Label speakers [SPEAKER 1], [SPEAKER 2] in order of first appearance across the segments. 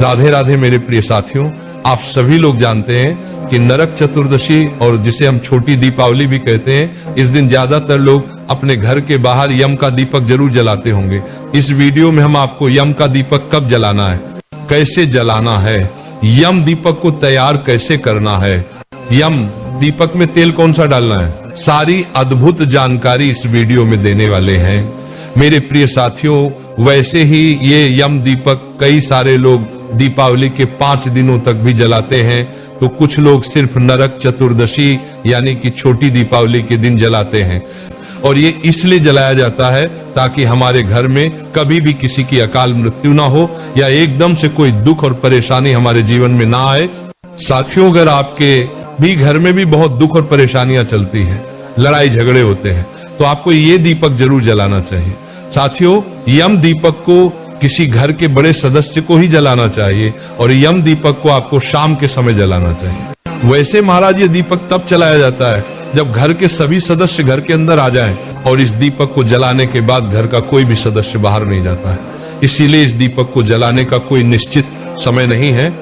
[SPEAKER 1] राधे राधे मेरे प्रिय साथियों, आप सभी लोग जानते हैं कि नरक चतुर्दशी और जिसे हम छोटी दीपावली भी कहते हैं, इस दिन ज्यादातर लोग अपने घर के बाहर यम का दीपक जरूर जलाते होंगे। इस वीडियो में हम आपको यम का दीपक कब जलाना है, कैसे जलाना है, यम दीपक को तैयार कैसे करना है, यम दीपक में तेल कौन सा डालना है, सारी अद्भुत जानकारी इस वीडियो में देने वाले हैं मेरे प्रिय साथियों। वैसे ही ये यम दीपक कई सारे लोग दीपावली के 5 दिनों तक भी जलाते हैं, तो कुछ लोग सिर्फ नरक चतुर्दशी यानी कि छोटी दीपावली के दिन जलाते हैं। और ये इसलिए जलाया जाता है ताकि हमारे घर में कभी भी किसी की अकाल मृत्यु ना हो या एकदम से कोई दुख और परेशानी हमारे जीवन में ना आए। साथियों, अगर आपके भी घर में भी बहुत दुख और परेशानियां चलती हैं, लड़ाई झगड़े होते हैं, तो आपको ये दीपक जरूर जलाना चाहिए। साथियों, यम दीपक को किसी घर के बड़े सदस्य को ही जलाना चाहिए और यम दीपक को आपको शाम के समय जलाना चाहिए। वैसे महाराज, ये दीपक तब जलाया जाता है जब घर के सभी सदस्य घर के अंदर आ जाएं और इस दीपक को जलाने के बाद घर का कोई भी सदस्य बाहर नहीं जाता है। इसीलिए इस दीपक को जलाने का कोई निश्चित समय नहीं है।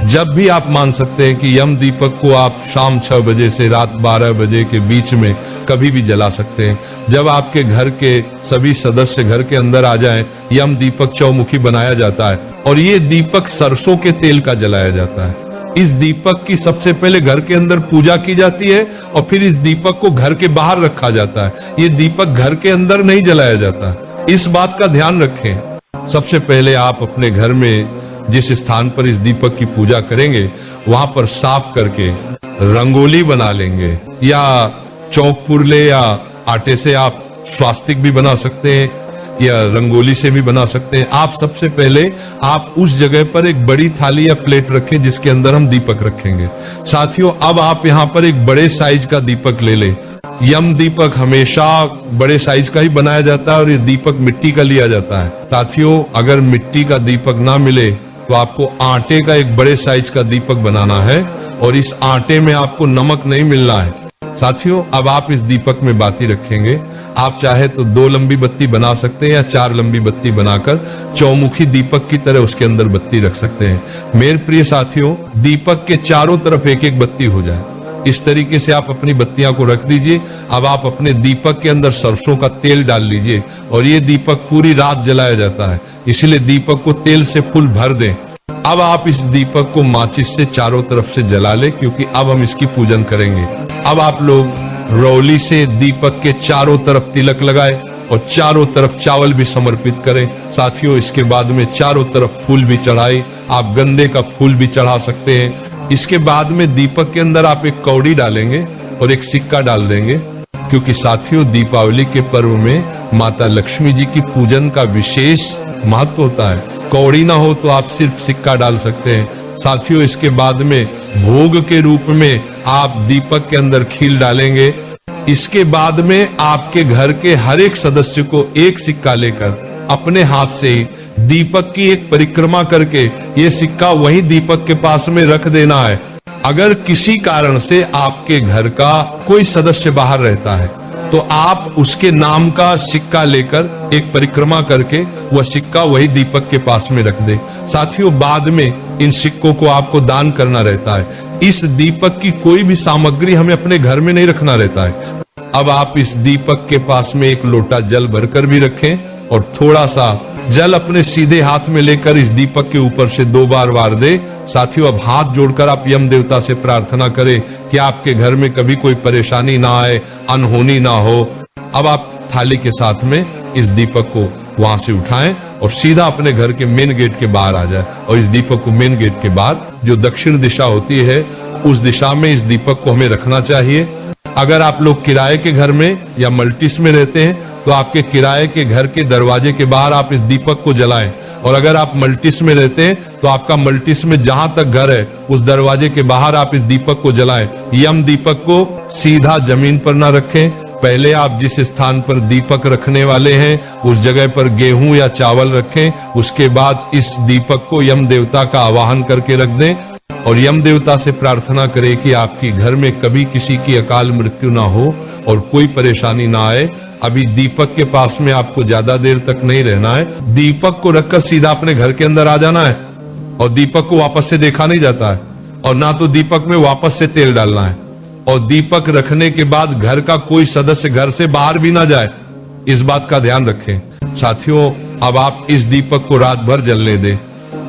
[SPEAKER 1] जब भी आप मान सकते हैं कि यम दीपक को आप शाम 6 बजे से रात 12 बजे के बीच में कभी भी जला सकते हैं। जब आपके घर के सभी सदस्य घर के अंदर आ जाएं, यम दीपक चौमुखी बनाया जाता है और ये दीपक सरसों के तेल का जलाया जाता है। इस दीपक की सबसे पहले घर के अंदर पूजा की जाती है और फिर इस दीपक को घर के बाहर रखा जाता है। ये दीपक घर के अंदर नहीं जलाया जाता, इस बात का ध्यान रखें। सबसे पहले आप अपने घर में जिस स्थान पर इस दीपक की पूजा करेंगे वहां पर साफ करके रंगोली बना लेंगे, या चौक पुरले या आटे से आप स्वास्तिक भी बना सकते हैं या रंगोली से भी बना सकते हैं। आप सबसे पहले आप उस जगह पर एक बड़ी थाली या प्लेट रखें जिसके अंदर हम दीपक रखेंगे। साथियों, अब आप यहाँ पर एक बड़े साइज का दीपक ले लें। यम दीपक हमेशा बड़े साइज का ही बनाया जाता है और ये दीपक मिट्टी का लिया जाता है। साथियों, अगर मिट्टी का दीपक ना मिले तो आपको आटे का एक बड़े साइज का दीपक बनाना है और इस आटे में आपको नमक नहीं मिलना है। साथियों, अब आप इस दीपक में बाती रखेंगे। आप चाहे तो 2 लंबी बत्ती बना सकते हैं या 4 लंबी बत्ती बनाकर चौमुखी दीपक की तरह उसके अंदर बत्ती रख सकते हैं। मेरे प्रिय साथियों, दीपक के चारों तरफ एक एक बत्ती हो जाए, इस तरीके से आप अपनी बत्तियां को रख दीजिए। अब आप अपने दीपक के अंदर सरसों का तेल डाल लीजिए और ये दीपक पूरी रात जलाया जाता है, इसलिए दीपक को तेल से फुल भर दें। अब आप इस दीपक को माचिस से चारों तरफ से जला लें, क्योंकि अब हम इसकी पूजन करेंगे। अब आप लोग रौली से दीपक के चारों तरफ तिलक लगाए और चारों तरफ चावल भी समर्पित करें। साथियों, इसके बाद में चारों तरफ फूल भी चढ़ाए, आप गंदे का फूल भी चढ़ा सकते हैं। इसके बाद में दीपक के अंदर आप एक कौड़ी डालेंगे और एक सिक्का डाल देंगे, क्योंकि साथियों, दीपावली के पर्व में माता लक्ष्मी जी की पूजन का विशेष महत्व होता है। कौड़ी ना हो तो आप सिर्फ सिक्का डाल सकते हैं। साथियों, इसके बाद में भोग के रूप में आप दीपक के अंदर खील डालेंगे। इसके बाद में आपके घर के हर एक सदस्य को एक सिक्का लेकर अपने हाथ से ही दीपक की एक परिक्रमा करके ये सिक्का वही दीपक के पास में रख देना है। अगर किसी कारण से आपके घर का कोई सदस्य बाहर रहता है तो आप उसके नाम का सिक्का लेकर एक परिक्रमा करके वह सिक्का वही दीपक के पास में रख दे। साथियों, बाद में इन सिक्कों को आपको दान करना रहता है। इस दीपक की कोई भी सामग्री हमें अपने घर में नहीं रखना रहता है। अब आप इस दीपक के पास में एक लोटा जल भरकर भी रखें और थोड़ा सा जल अपने सीधे हाथ में लेकर इस दीपक के ऊपर से 2 बार वार दे। साथियों, अब हाथ जोड़कर आप यम देवता से प्रार्थना करें कि आपके घर में कभी कोई परेशानी ना आए, अनहोनी ना हो। अब आप थाली के साथ में इस दीपक को वहां से उठाएं और सीधा अपने घर के मेन गेट के बाहर आ जाए और इस दीपक को मेन गेट के बाहर, जो दक्षिण दिशा होती है, उस दिशा में इस दीपक को हमें रखना चाहिए। अगर आप लोग किराए के घर में या मल्टीस में रहते हैं तो आपके किराए के घर के दरवाजे के बाहर आप इस दीपक को जलाएं, और अगर आप मल्टीस में रहते हैं तो आपका मल्टीस में जहां तक घर है उस दरवाजे के बाहर आप इस दीपक को जलाएं। यम दीपक को सीधा जमीन पर ना रखें। पहले आप जिस स्थान पर दीपक रखने वाले हैं उस जगह पर गेहूं या चावल रखें। उसके बाद इस दीपक को यम देवता का आवाहन करके रख दें और यम देवता से प्रार्थना करें कि आपकी घर में कभी किसी की अकाल मृत्यु ना हो और कोई परेशानी ना आए। अभी दीपक के पास में आपको ज्यादा देर तक नहीं रहना है। दीपक को रखकर सीधा अपने घर के अंदर आ जाना है और दीपक को वापस से देखा नहीं जाता है, और ना तो दीपक में वापस से तेल डालना है, और दीपक रखने के बाद घर का कोई सदस्य घर से बाहर भी ना जाए, इस बात का ध्यान रखें। साथियों, अब आप इस दीपक को रात भर जलने दें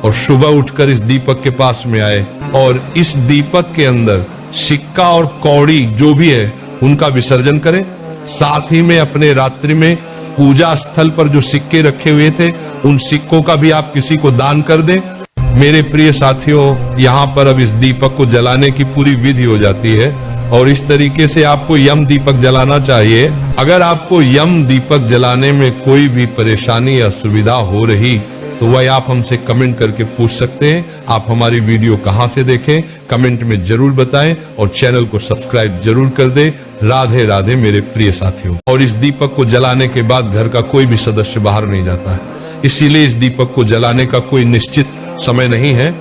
[SPEAKER 1] और सुबह उठकर इस दीपक के पास में आए और इस दीपक के अंदर सिक्का और कौड़ी जो भी है उनका विसर्जन करें। साथ ही में अपने रात्रि में पूजा स्थल पर जो सिक्के रखे हुए थे उन सिक्कों का भी आप किसी को दान कर दें। मेरे प्रिय साथियों, यहाँ पर अब इस दीपक को जलाने की पूरी विधि हो जाती है और इस तरीके से आपको यम दीपक जलाना चाहिए। अगर आपको यम दीपक जलाने में कोई भी परेशानी या सुविधा हो रही तो वह आप हमसे कमेंट करके पूछ सकते हैं। आप हमारी वीडियो कहां से देखें कमेंट में जरूर बताएं और चैनल को सब्सक्राइब जरूर कर दें। राधे राधे मेरे प्रिय साथियों। और इस दीपक को जलाने के बाद घर का कोई भी सदस्य बाहर नहीं जाता है, इसीलिए इस दीपक को जलाने का कोई निश्चित समय नहीं है।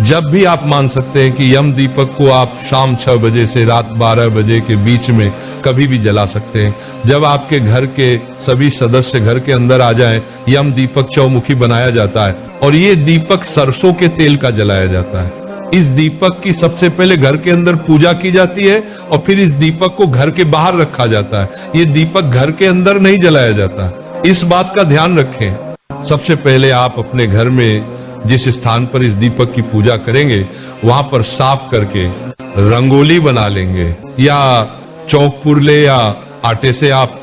[SPEAKER 1] जब भी आप मान सकते हैं कि यम दीपक को आप शाम 6 बजे से रात 12 बजे के बीच में कभी भी जला सकते हैं। जब आपके घर के सभी सदस्य घर के अंदर आ जाएं, यम दीपक चौमुखी बनाया जाता है और ये दीपक सरसों के तेल का जलाया जाता है। इस दीपक की सबसे पहले घर के अंदर पूजा की जाती है और फिर इस दीपक को घर के बाहर रखा जाता है। ये दीपक घर के अंदर नहीं जलाया जाता, इस बात का ध्यान रखें। सबसे पहले आप अपने घर में जिस स्थान पर इस दीपक की पूजा करेंगे वहां पर साफ करके रंगोली बना लेंगे या चौक पुरले या आटे से आप